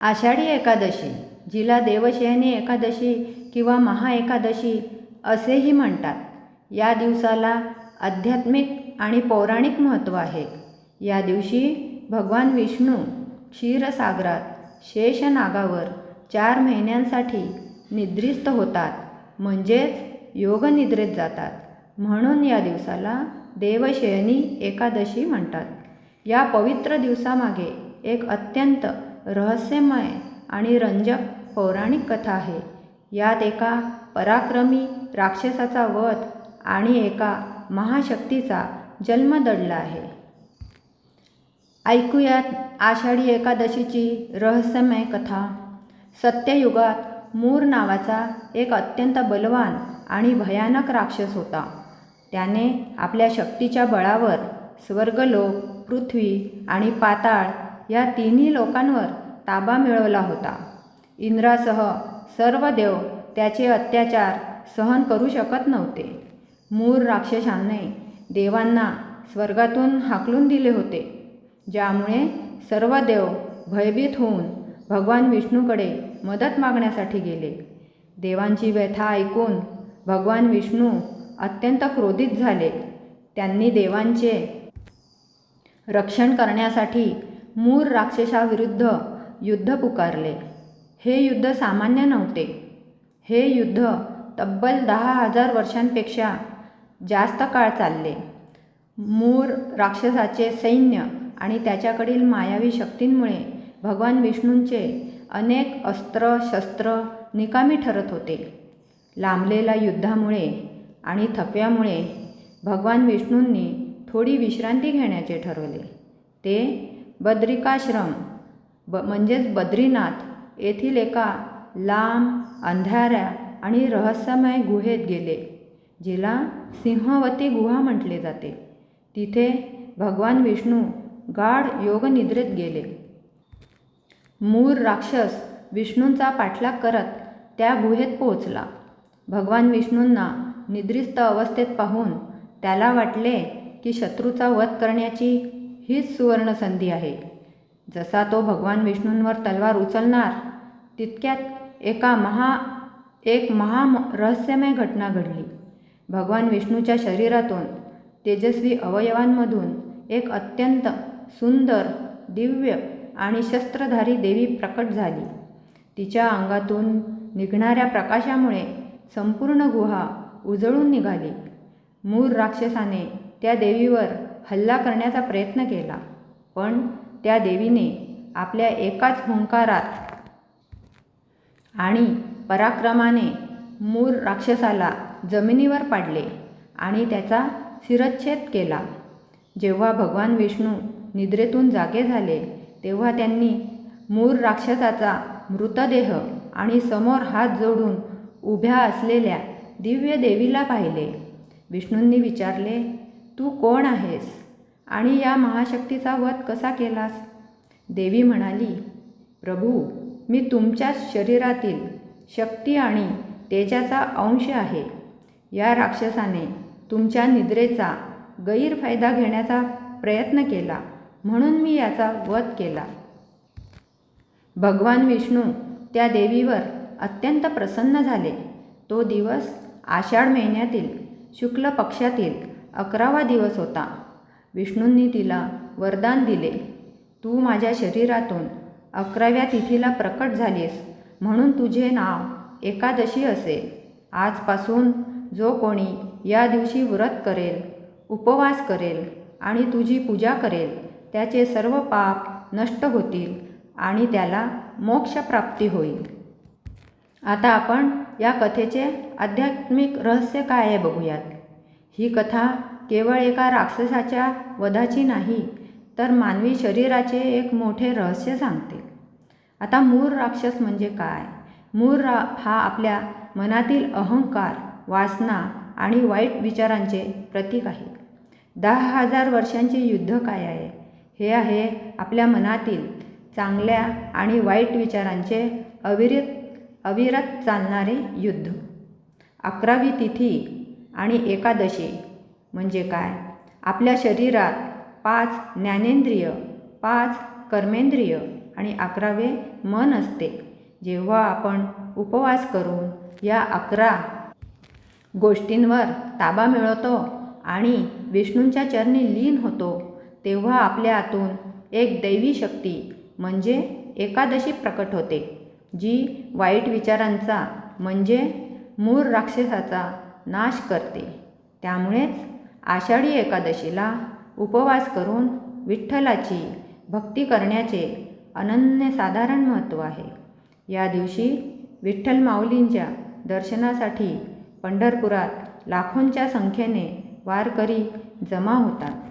आषाढी एकादशी, जिला देवशयनी एकादशी किंवा महाएकादशी असेही म्हणतात, या दिवसाला आध्यात्मिक आणि पौराणिक महत्त्व आहे. या दिवशी भगवान विष्णू क्षीरसागरात शेषनागावर 4 महिन्यांसाठी निद्रिस्त होतात, म्हणजेच योगनिद्रेत जातात. म्हणून या दिवसाला देवशयनी एकादशी म्हणतात. या पवित्र दिवसामागे एक अत्यंत रहस्यमय आणि रंजक पौराणिक कथा आहे. यात एका पराक्रमी राक्षसाचा वध आणि एका महाशक्तीचा जन्म दडला आहे. ऐकूयात आषाढी एकादशीची रहस्यमय कथा. सत्ययुगात मूर नावाचा एक अत्यंत बलवान आणि भयानक राक्षस होता. त्याने आपल्या शक्तीच्या बळावर स्वर्गलोक, पृथ्वी आणि पाताळ या तिन्ही लोकांवर ताबा मिळवला होता. इंद्रासह सर्व देव त्याचे अत्याचार सहन करू शकत नव्हते. मूर राक्षसाने देवांना स्वर्गातून हाकलून दिले होते, ज्यामुळे सर्व देव भयभीत होऊन भगवान विष्णूकडे मदत मागण्यासाठी गेले. देवांची व्यथा ऐकून भगवान विष्णू अत्यंत क्रोधित झाले. त्यांनी देवांचे रक्षण करण्यासाठी मूर राक्षसाविरुद्ध युद्ध पुकारले. हे युद्ध सामान्य नव्हते. हे युद्ध तब्बल 10,000 वर्षांपेक्षा जास्त काळ चालले. मूर राक्षसाचे सैन्य आणि त्याच्याकडील मायावी शक्तींमुळे भगवान विष्णूंचे अनेक अस्त्र शस्त्र निकामी ठरत होते. लांबलेल्या युद्धामुळे आणि थकव्यामुळे भगवान विष्णूंनी थोडी विश्रांती घेण्याचे ठरवले. ते बद्रिकाश्रम म्हणजेच बद्रीनाथ येथील एका लांब, अंधाऱ्या आणि रहस्यमय गुहेत गेले, जिला सिंहवती गुहा म्हटले जाते. तिथे भगवान विष्णू गाढ योगनिद्रेत गेले. मूर राक्षस विष्णूंचा पाठलाग करत त्या गुहेत पोहोचला. भगवान विष्णूंना निद्रिस्त अवस्थेत पाहून त्याला वाटले की शत्रूचा वध करण्याची हीच सुवर्णसंधी आहे. जसा तो भगवान विष्णूंवर तलवार उचलणार, तितक्यात एक महा रहस्यमय घटना घडली. भगवान विष्णूच्या शरीरातून, तेजस्वी अवयवांमधून एक अत्यंत सुंदर, दिव्य आणि शस्त्रधारी देवी प्रकट झाली. तिच्या अंगातून निघणाऱ्या प्रकाशामुळे संपूर्ण गुहा उजळून निघाली. मूर राक्षसाने त्या देवीवर हल्ला करण्याचा प्रयत्न केला, पण त्या देवीने आपल्या एकाच हुंकारात आणि पराक्रमाने मूर राक्षसाला जमिनीवर पाडले आणि त्याचा शिरच्छेद केला. जेव्हा भगवान विष्णू निद्रेतून जागे झाले, तेव्हा त्यांनी मूर राक्षसाचा मृतदेह आणि समोर हात जोडून उभ्या असलेल्या दिव्य देवीला पाहिले. विष्णूंनी विचारले, तू कोण आहेस आणि या महाशक्तीचा वध कसा केलास? देवी म्हणाली, प्रभू, मी तुमच्याच शरीरातील शक्ती आणि तेजाचा अंश आहे. या राक्षसाने तुमच्या निद्रेचा गैरफायदा घेण्याचा प्रयत्न केला, म्हणून मी याचा वध केला. भगवान विष्णू त्या देवीवर अत्यंत प्रसन्न झाले. तो दिवस आषाढ महिन्यातील शुक्ल पक्षातील 11वा दिवस होता. विष्णूंनी तिला वरदान दिले, तू माझ्या शरीरातून 11व्या तिथीला प्रकट झालीस, म्हणून तुझे नाव एकादशी असेल. आजपासून जो कोणी या दिवशी व्रत करेल, उपवास करेल आणि तुझी पूजा करेल, त्याचे सर्व पाप नष्ट होतील आणि त्याला मोक्षप्राप्ती होईल. आता आपण या कथेचे आध्यात्मिक रहस्य काय आहे बघूयात. ही कथा केवळ एका राक्षसाच्या वधाची नाही, तर मानवी शरीराचे एक मोठे रहस्य सांगते. आता मूर राक्षस म्हणजे काय? मूर हा आपल्या मनातील अहंकार, वासना आणि वाईट विचारांचे प्रतीक आहे. 10,000 वर्षांचे युद्ध काय आहे? हे आहे आपल्या मनातील चांगल्या आणि वाईट विचारांचे अविरत चालणारे युद्ध. 11वी तिथी आणि एकादशी म्हणजे काय? आपल्या शरीरात 5 ज्ञानेंद्रिय, 5 कर्मेंद्रिय आणि 11वे मन असते. जेव्हा आपण उपवास करून या 11 गोष्टींवर ताबा मिळवतो आणि विष्णूंच्या चरणी लीन होतो, तेव्हा आपल्या आतून एक दैवी शक्ती म्हणजे एकादशी प्रकट होते, जी वाईट विचारांचा म्हणजे मूळ राक्षसाचा नाश करते. त्यामुळेच आषाढी एकादशीला उपवास करून विठ्ठलाची भक्ती करण्याचे अनन्यसाधारण महत्त्व आहे. या दिवशी विठ्ठल माऊलींच्या दर्शनासाठी पंढरपुरात लाखोंच्या संख्येने वारकरी जमा होतात.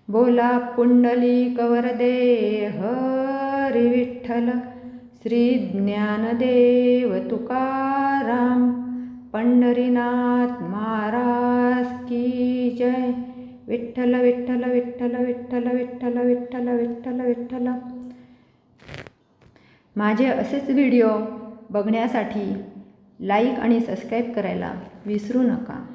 बोला पुंडलिक वरदे हरी विठ्ठल, श्री ज्ञानदेव तुकाराम, पंढरीनाथ महाराज की जय. विठ्ठल विठ्ठल विठ्ठल विठ्ठल विठ्ठल विठ्ठल विठ्ठल विठ्ठल. माझे असेच व्हिडिओ बघण्यासाठी लाईक आणि सबस्क्राईब करायला विसरू नका.